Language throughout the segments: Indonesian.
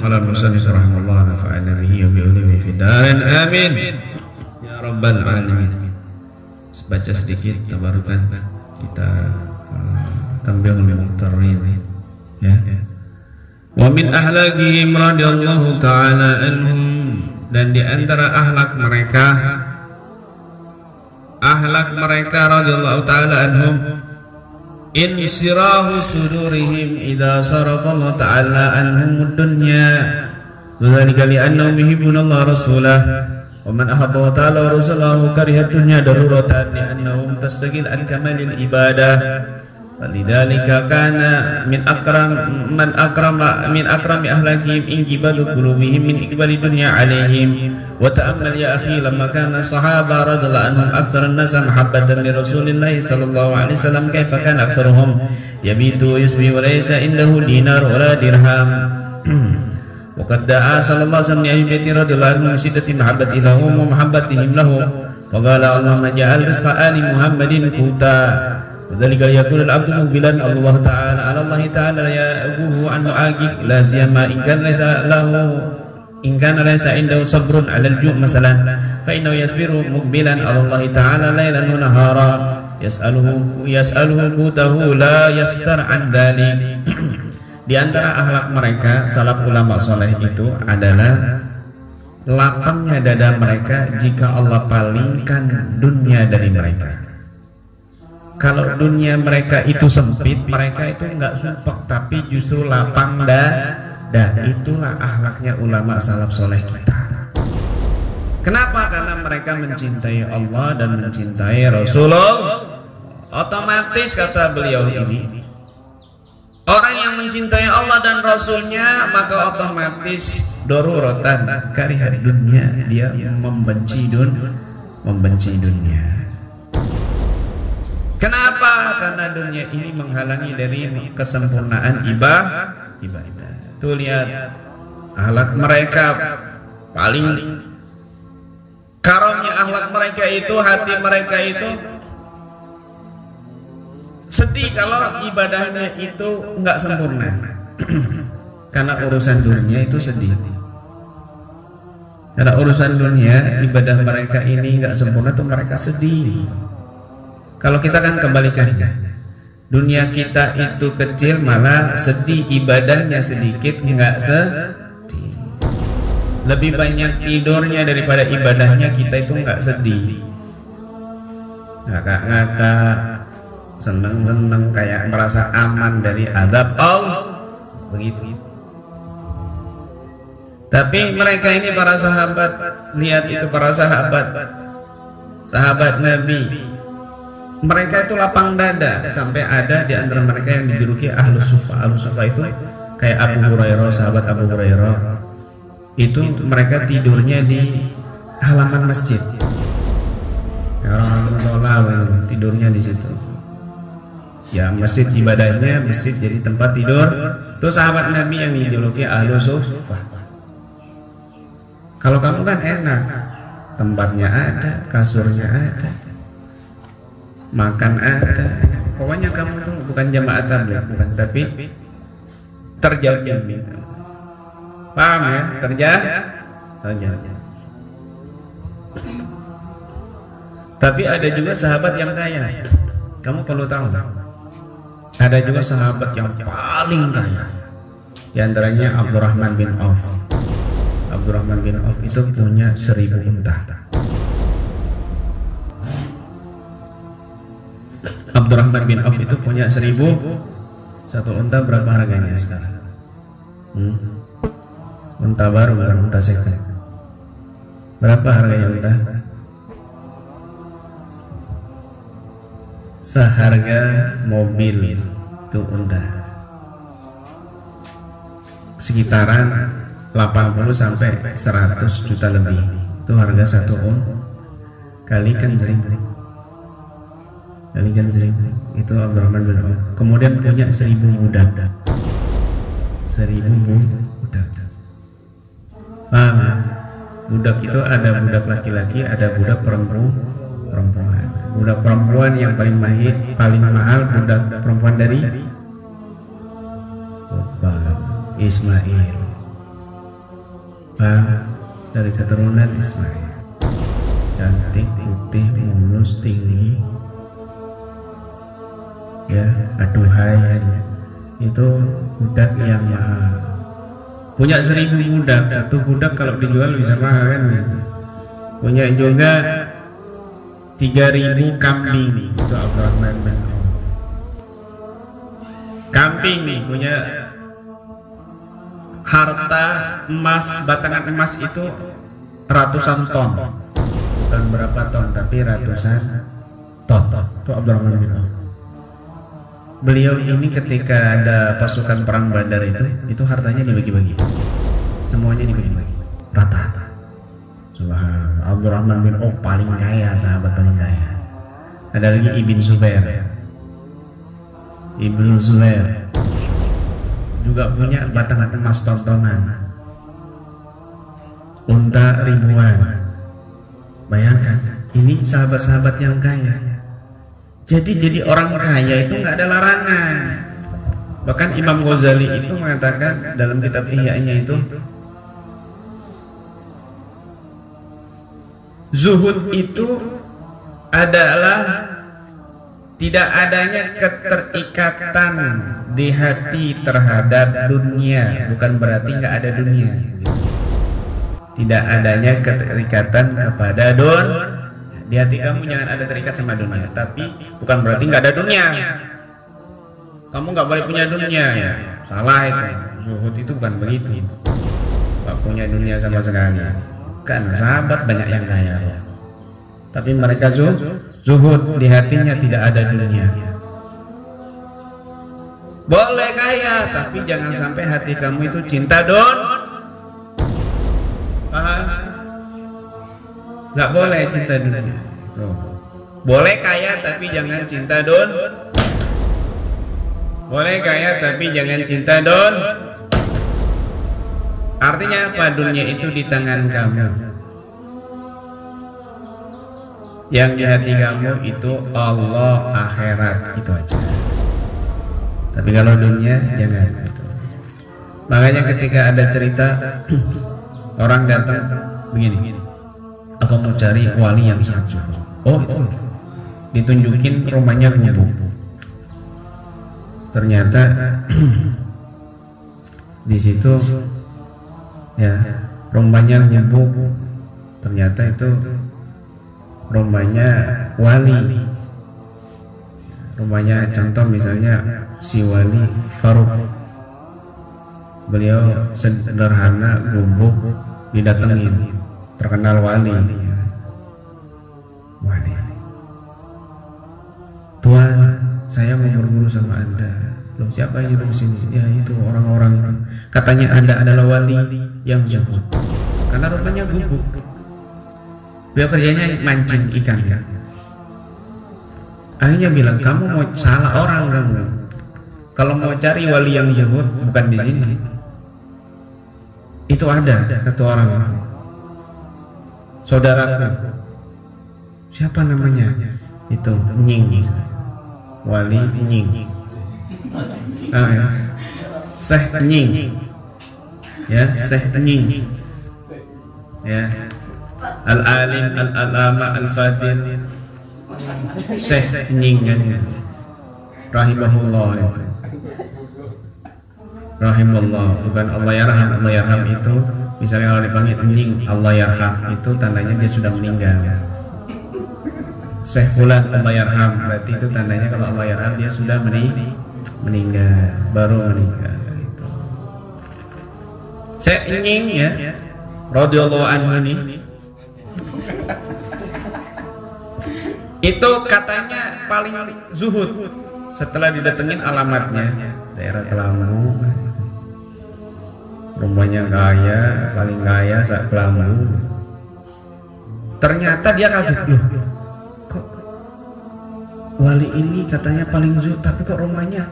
Qala al-musannif rahimahullah nafa'ana bihi wa bi ulumi fid darin amin ya rabbal alamin. Baca sedikit tabarukan kita tampil al-muqtarrin ya. Wa min ahlakihim radhiyallahu ta'ala anhum, dan di antara ahlak mereka radhiyallahu ta'ala anhum insirahu sudurihim idza sarafa Allah ta'ala anhum ad-dunya wa dzalika li annahum yuhibbuna Allah rasulah wa man ahabba ta'ala wa rasulahu kariha ad-dunya daruratan li annahum tastaqil an kamalil ibadah. Lidzalika kana min akrami ahlakihim inqibadu qulubihim min iqbali dunya alaihim. Wa ta'ammal ya akhi lamma kana sahaba radhiyallahu anhum aktsara an-nas mahabbatan li Rasulillah sallallahu alaihi wasallam kaifa kana aktsaruhum yabitu yusbi wa laysa indahu dinar wala dirham. Wa qad da'a sallallahu alaihi wasallam li ahli baiti radhiyallahu anhum shiddati mahabbati lahum wa mahabbatihim lahu. Wa qala Allahumma ja'al rizqa ali Muhammadin quta. Dzalika yaqulu al-'abdu muqbilan Allah ta'ala 'ala Allah ta'ala ya'quhu an mu'aqib la siyama in kana laysa indahu sabrun 'ala al-ju' masalan fa innahu yasbiru muqbilan 'ala Allah ta'ala laylan wa nahara yas'aluhu qutahu la yaftar 'an dzalik. Di antara akhlak mereka salaf ulama saleh itu adalah lapangnya dada mereka jika Allah palingkan dunia dari mereka. Kalau dunia mereka itu sempit, mereka itu enggak sumpek, tapi justru lapang dada. Itulah akhlaknya ulama salaf soleh kita. Kenapa? Karena mereka mencintai Allah dan mencintai Rasulullah. Otomatis kata beliau ini, orang yang mencintai Allah dan Rasulnya maka otomatis doruratan karihat dunia, dia membenci dunia. Kenapa? Karena dunia ini menghalangi dari kesempurnaan ibadah. Tuh lihat akhlak mereka, paling karamnya akhlak mereka itu, hati mereka itu sedih kalau ibadahnya itu enggak sempurna. Karena urusan dunia itu sedih. Karena urusan dunia, ibadah mereka ini enggak sempurna tuh mereka sedih. Kalau kita kan kebalikannya, dunia kita itu kecil malah sedih, ibadahnya sedikit enggak sedih. Lebih banyak tidurnya daripada ibadahnya, kita itu enggak sedih. Ngakak-ngakak, seneng-seneng, kayak merasa aman dari azab Allah, begitu. Tapi mereka ini para sahabat, lihat itu para sahabat Nabi. Mereka itu lapang dada, sampai ada di antara mereka yang dijuluki Ahlus Sufa. Ahlus Sufa itu kayak Abu Hurairah, sahabat Abu Hurairah. Itu mereka tidurnya di halaman masjid. Orang sholat tidurnya di situ. Ya masjid ibadahnya, masjid jadi tempat tidur. Itu sahabat Nabi yang dijuluki Ahlus Sufa. Kalau kamu kan enak, tempatnya ada, kasurnya ada, makan ada, pokoknya kamu tuh bukan jamaah tabligh, bukan, tapi terjamin gitu. Paham ya? Terjamin. Tapi ada juga sahabat yang kaya. Kamu perlu tahu, ada juga sahabat yang paling kaya. Di antaranya Abdurrahman bin Auf. Abdurrahman bin Auf itu punya 1000 unta. Abdurrahman bin Auf itu punya 1000. Satu unta berapa harganya sekarang? Unta baru, bukan unta second. Berapa harganya unta? Seharga mobil itu unta. Sekitaran 80 sampai 100 juta lebih. Itu harga satu unta. Kalikan sering. Itu Abdurrahman bin Auf. Kemudian punya 1000 budak. 1000 budak. Paham ya? Budak itu ada budak laki-laki, ada budak perempuan. Budak perempuan yang paling mahal budak perempuan dari Ismail. dari keturunan Ismail. Cantik, putih, mulus, tinggi, ya, aduhai. Itu budak yang mahal. Punya 1000 budak, satu budak kalau dijual bisa mahal kan gitu. Punya juga 3000 kambing, itu Abdurrahman bin Auf. Kambing nih, punya harta emas, batangan emas itu ratusan ton, bukan berapa ton tapi ratusan ton. Itu Abdurrahman bin Auf. Beliau ini ketika ada pasukan perang Badar itu hartanya dibagi-bagi, semuanya dibagi-bagi rata. Subhanallah, Abdurrahman bin Auf paling kaya, sahabat paling kaya. Ada lagi Ibn Zubair juga punya batangan emas tontonan, unta ribuan. Bayangkan, ini sahabat-sahabat yang kaya. Jadi orang kaya itu nggak ada larangan. Bahkan Imam Ghazali itu mengatakan dalam kitab Ihya-nya itu, zuhud itu adalah tidak adanya keterikatan di hati terhadap dunia, bukan berarti nggak ada dunia. Tidak adanya keterikatan kepada dunia. Di hati kamu jangan ada terikat sama dunia, tapi bukan berarti nggak ada dunia. Kamu nggak boleh punya dunia, ya salah itu. Zuhud itu bukan begitu. Nggak punya dunia sama sekali. Karena sahabat banyak yang kaya, tapi mereka zuhud, di hatinya tidak ada dunia. Boleh kaya, tapi jangan sampai hati kamu itu cinta nggak boleh cinta dunia. Boleh kaya tapi jangan cinta boleh kaya tapi jangan cinta Artinya apa? Dunia itu di tangan kamu, yang di hati kamu itu Allah, akhirat, itu aja. Tapi kalau dunia jangan gitu. Makanya ketika ada cerita orang datang begini, aku mau cari wali yang sangat zuhud. Oh itu, ditunjukin rumahnya gubuk. Ternyata di situ ya rumahnya gubuk. Ternyata itu rumahnya wali. Rumahnya contoh misalnya si wali Faruk. Beliau sederhana, gubuk, didatengin. Terkenal wali, wali. Tuan, saya mau berguru sama Anda. Loh, siapa yang nyuruh sini? Ya itu orang-orang itu. Katanya Anda adalah wali yang zuhud. Karena rumahnya gubuk. Beliau kerjanya mancing ikan ya. Akhirnya bilang, kamu mau salah orang kamu. Kalau mau cari wali yang zuhud bukan di sini. Itu ada satu orang itu. Saudaraku, siapa namanya? Itu Nying, wali Nying, ya. Syekh Nying, ya Syekh Nying, ya Al-Alim, Al-Alama, Al-Fadil, Syekh Nying kan, rahimahullah itu. Rahimahullah, bukan Allah yarham. Allah yarham itu misalnya kalau dipanggil Nying Allah yarham, itu tandanya dia sudah meninggal. Syekh Fulan Allah yarham, berarti itu tandanya kalau Allah yarham dia sudah meninggal, baru meninggal gitu. Syekh Nying ya radhiyallahu anhu ini itu katanya paling zuhud. Setelah didatengin alamatnya, daerah Kelambu, rumahnya kaya, paling kaya saat Kelambu. Ternyata dia kaget, loh kok wali ini katanya paling zuhud, tapi kok rumahnya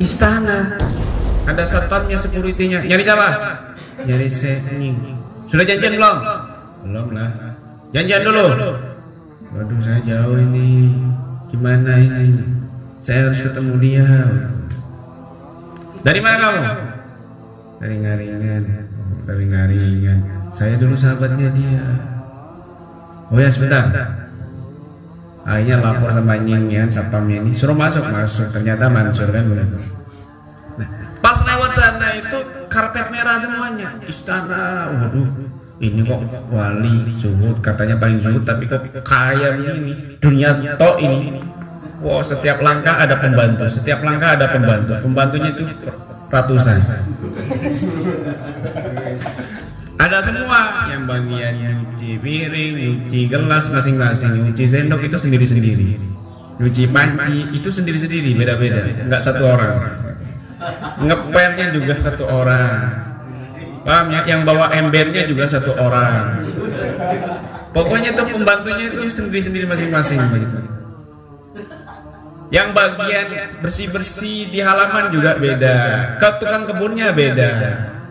istana, ada satpamnya, securitynya. Nyari siapa? Nyari Syekh Nying. Sudah janjian belum? Belum lah. Janjian dulu. Waduh, saya jauh ini, gimana ini? Saya harus ketemu dia. Dari mana kamu? Dari Ngaringan. ringan-ringan. Saya dulu sahabatnya dia. Oh ya sebentar. Akhirnya lapor sama nyingnya, satpamnya ini, suruh masuk. Ternyata Mansur kan begitu. Nah, pas lewat sana itu karpet merah semuanya, istana. Waduh, ini kok wali zuhud, katanya paling zuhud tapi kok kaya begini. Dunia tok ini. Wow, setiap langkah ada pembantu, setiap langkah ada pembantu. Pembantunya itu ratusan. Ada semua, yang bagian nyuci piring, nyuci gelas masing-masing, nyuci sendok itu sendiri-sendiri, nyuci panci itu sendiri-sendiri, beda-beda, nggak satu orang. Ngepelnya juga satu orang, paham ya? Yang bawa embernya juga satu orang. Pokoknya tuh pembantunya itu sendiri-sendiri masing-masing gitu. Yang bagian bersih-bersih di halaman juga beda, tukang kebunnya beda.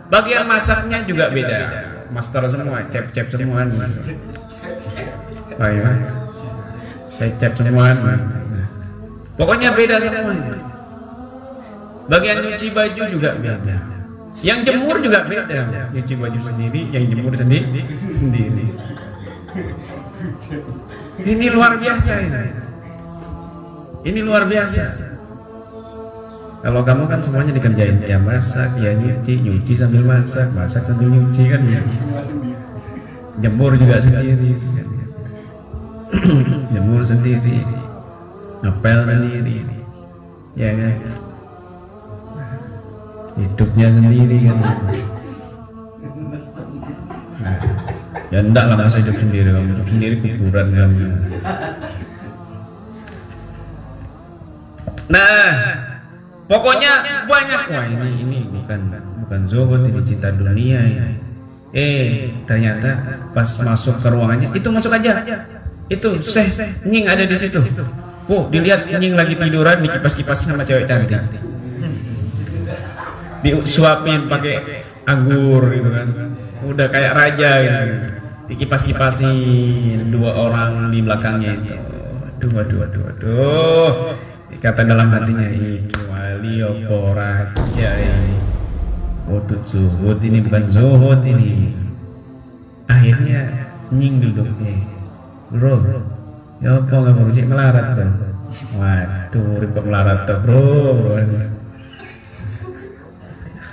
Bagian masaknya juga beda, master semua, cep-cep semua nih. Baik, cep-cep semua. Pokoknya beda semuanya. Bagian nyuci baju juga beda. Yang jemur juga beda, nyuci baju sendiri, yang jemur sendiri. Ini luar biasa ini. Ini luar biasa. Kalau kamu kan semuanya dikerjain, ya masak, ya nyuci sambil masak, masak sambil nyuci kan ya. Jemur juga sendiri, kan, ya. Jemur sendiri, ngepel sendiri, ya kan. Hidupnya sendiri kan. Nah, ya enggak lah masa hidup sendiri, kamu hidup sendiri kuburan kan. Nah. Pokoknya banyak. Wah ini bukan zuhud, ini cinta dunia ini. Ternyata pas masuk ke ruangannya itu masuk aja. Itu Syekh Nying ada di situ. Dilihat Nying lagi tiduran dikipas-kipas sama cewek cantik. Disuapin pakai anggur gitu kan. Udah kayak raja gitu. Dikipas-kipasin dua orang di belakangnya itu. Aduh. Kata dalam hatinya, iki wali opo raja ini, zuhud ini bukan zuhud ini. Akhirnya Nying duduk, bro, ya opo nggak mau cek melarat bro. Waduh, urip kok melarat toh bro.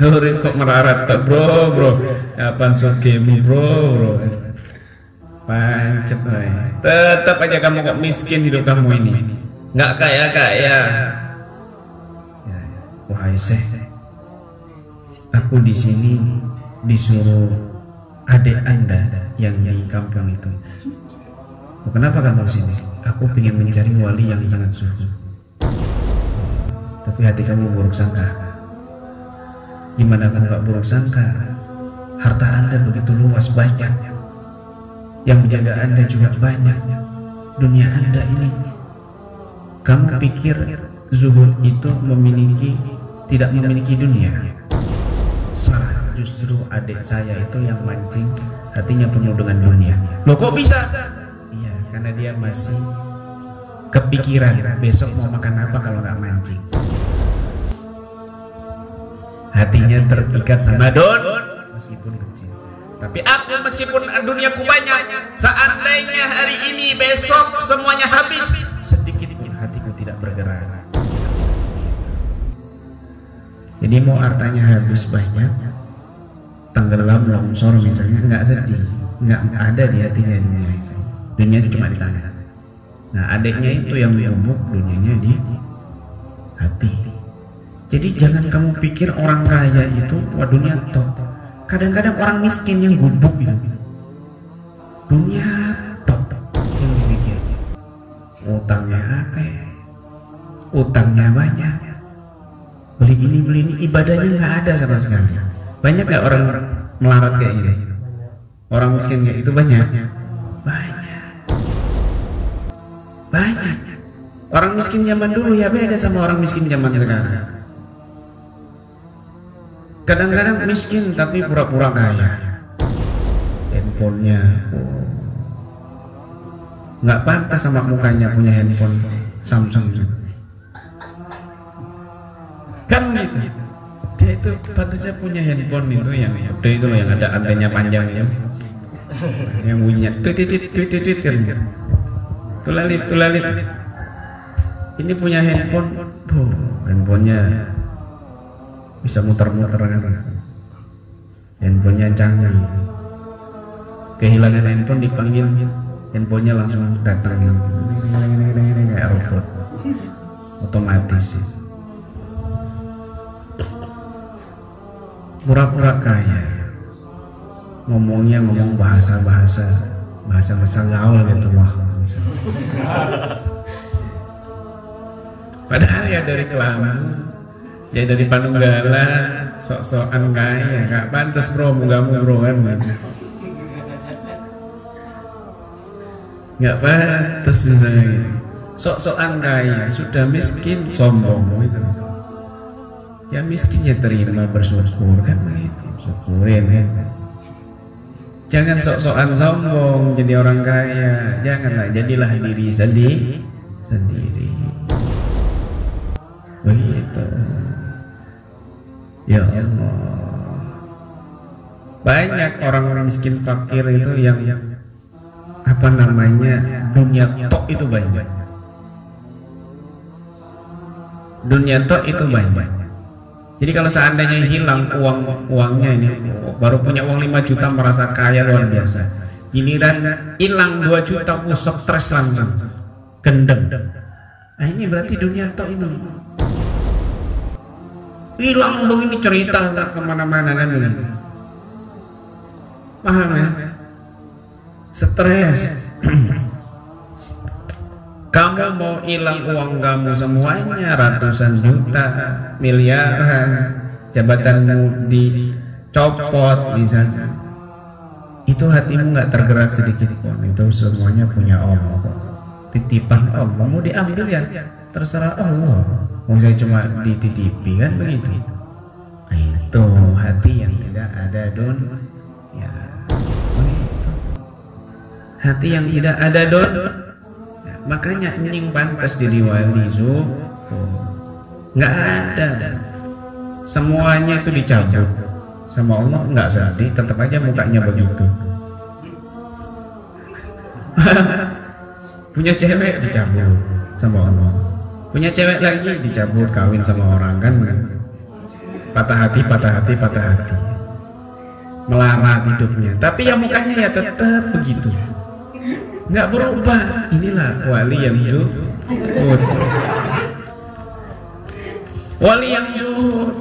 Urip kok melarat toh bro. Kapan sugihmu bro. Pancet, tetap aja kamu kok miskin hidup kamu ini. Nggak kaya. Wahai Syekh, aku di sini disuruh adik Anda yang di kampung itu. Kenapa kamu sini? Aku ingin mencari wali yang sangat zuhud. Tapi hati kamu buruk sangka. Gimana kamu nggak buruk sangka? Harta Anda begitu luas, banyak. Yang menjaga Anda juga banyak. Dunia Anda ini, kamu pikir zuhud itu tidak memiliki dunia? Salah, justru adik saya itu yang mancing, hatinya penuh dengan dunia. Loh kok bisa? Iya, karena dia masih kepikiran besok mau makan apa kalau nggak mancing. Hatinya terikat sama meskipun kecil. Tapi aku meskipun duniaku banyak, seandainya hari ini besok semuanya habis, sedikit pun hatiku tidak bergerak. Jadi mau hartanya habis banyak, tenggelam longsor misalnya, nggak sedih, nggak ada di hatinya dunia itu. Dunia itu cuma di tangan. Nah adiknya itu yang gubuk, dunianya di hati. Jadi jangan kamu pikir orang kaya itu wah dunia top. Kadang-kadang orang miskin yang gubuk itu dunia top yang dipikir. Utangnya akeh, utangnya banyak, beli ini, ibadahnya nggak ada sama sekali. Banyak nggak orang melarat kayak gitu? Orang miskin kayak itu banyak. Orang miskin zaman dulu ya beda sama orang miskin zaman sekarang. Kadang-kadang miskin tapi pura-pura kaya. Handphonenya nggak pantas sama mukanya punya handphone Samsung kan gitu. Dia itu itu pantasnya punya handphone itu yang udah itu loh, yang ada antenanya panjang ya, yang bunyinya tweet kan, tulalit. Ini punya handphone, handphonenya bisa muter-muter kan, handphonenya canggih. Kehilangan handphone dipanggil, handphonenya langsung datang kayak robot, otomatis. Pura-pura kaya, ngomongnya ngomong bahasa gaul gitu loh. Padahal ya dari Kelamu, ya dari Panunggala, sok-sokan kaya, gak pantas bro, mugamu bro kan gitu. Gak pantas misalnya gitu. Sok-sokan kaya, sudah miskin, sombong gitu. Ya miskin ya terima, bersyukur kan begitu, syukurin kan. Jangan sok-sokan sombong jadi orang kaya, janganlah, jadilah diri sendiri. Begitu. Ya Allah. Banyak orang-orang miskin fakir itu yang apa namanya, dunia tok itu banyak. Dunia tok itu banyak. Jadi kalau seandainya hilang uangnya ini, baru punya uang 5 juta merasa kaya luar biasa. Giliran hilang 2 juta, stres langsung, gendeng. Nah ini berarti dunia tok ini. Hilang dong, ini cerita kemana-mana kan begitu. Paham ya? Stres. Kamu mau hilang uang kamu semuanya, ratusan juta, miliaran, jabatanmu dicopot misalnya, itu hatimu nggak tergerak sedikit pun. Itu semuanya punya Allah, titipan Allah. Mau diambil ya terserah Allah. Mau saya cuma dititipi kan begitu. Nah, itu hati yang tidak ada ya begitu. Hati yang tidak ada ya, makanya nying pantas jadi wali nggak ada. Semuanya itu dicabut sama Allah, nggak sedih, tetap aja mukanya begitu. Punya cewek dicabut sama Allah, punya cewek lagi dicabut, kawin sama orang kan, patah hati, melarat hidupnya, tapi ya mukanya ya tetap begitu, nggak berubah. Inilah wali yang zuhud. Wali yang zuhud,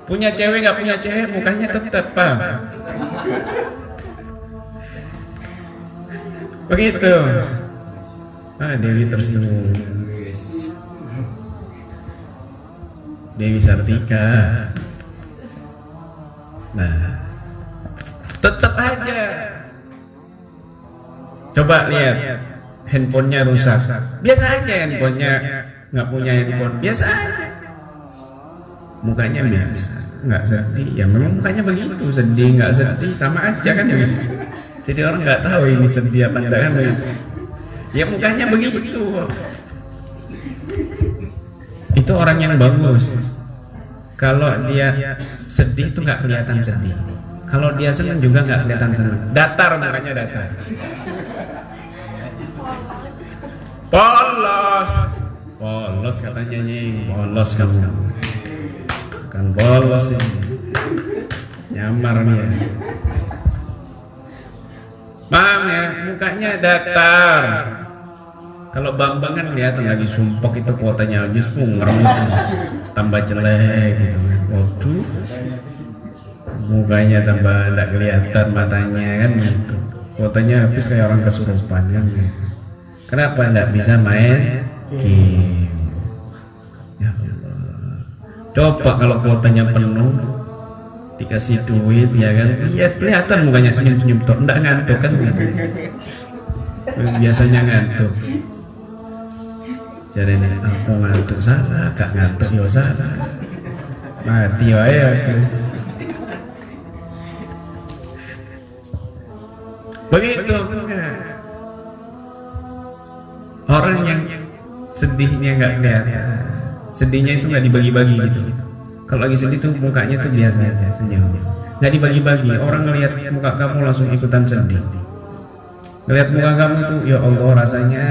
punya cewek nggak punya cewek, mukanya tetap begitu. Dewi tersinggung, Dewi Sartika. Nah, tetap aja. Coba lihat, handphonenya rusak, biasa aja. Handphonenya nggak punya handphone, biasa aja. Mukanya biasa, nggak sedih. Ya memang mukanya begitu, sedih nggak sedih sama aja kan begitu. Jadi orang nggak tahu ini sedih apa enggak kan begitu. Ya mukanya begitu. Itu orang yang bagus. Kalau dia sedih itu nggak kelihatan sedih. Kalau dia senang juga nggak kelihatan senang. Datar mukanya, datar. Polos katanya nying. Polos kamu. Bukan polos ini. Nyamar nih ya. Paham ya? Mukanya datar. Kalau Bambang kan kelihatan lagi sumpok, itu kuotanya habis, ngeremut, tambah jelek gitu kan. Waduh, mukanya tambah tidak kelihatan, matanya kan gitu. Kuotanya habis kayak orang kesurupan kan gitu. Kenapa tidak bisa main game? Ya Allah. Coba kalau kuotanya penuh, dikasih duit ya kan, iya kelihatan mukanya senyum-senyum tuh, enggak ngantuk kan gitu. Biasanya ngantuk. Jadi aku ngantuk, Sarah gak ngantuk ya Sarah, mati ya guys. Begitu enggak. Orang yang sedihnya nggak kelihatan, sedihnya itu nggak dibagi-bagi gitu. Kalau lagi sedih tuh mukanya tuh biasa aja, senyum, nggak dibagi-bagi. Orang ngelihat muka kamu langsung ikutan sedih. Ngelihat muka kamu tuh, ya Allah rasanya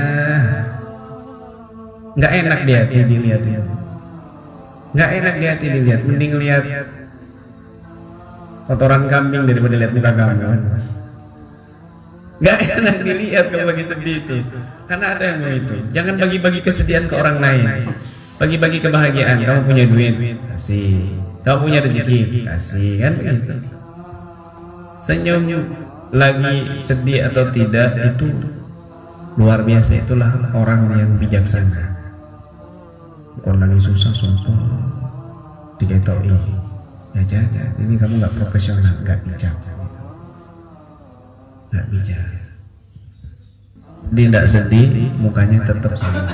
nggak enak di hati dilihat itu, nggak enak di hati dilihat. Mending lihat kotoran kambing daripada lihat muka kamu. Nggak enak dilihat kalau lagi sedih itu, karena ada yang mau itu. Jangan bagi-bagi kesedihan ke orang lain, bagi-bagi kebahagiaan. Kamu punya duit, kasih. Kamu punya rezeki, kasih, kan begitu. Senyum lagi sedih atau tidak itu luar biasa. Itulah orang yang bijaksana. Bukan lagi susah sumpah diketoi, ya jajan. Ini kamu nggak profesional, nggak bijak, nggak bijak. Dia tidak sedih, mukanya tetap sama.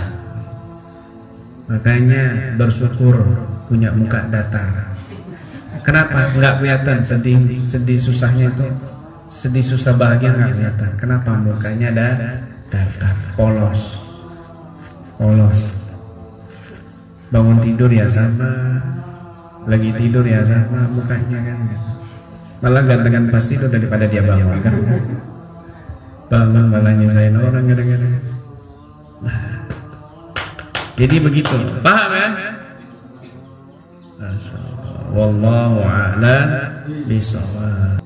Makanya bersyukur punya muka datar. Kenapa? Nggak kelihatan sedih susahnya itu, sedih susah bahagia nggak kelihatan. Kenapa? Mukanya ada datar, polos. Bangun tidur ya sama, lagi tidur ya sama, mukanya kan. Malah gantengan pas tidur daripada dia bangun kan. Bangun malah nyusahin orang kadang-kadang. Nah, jadi begitu, paham ya? Wallahu a'lam bishawab.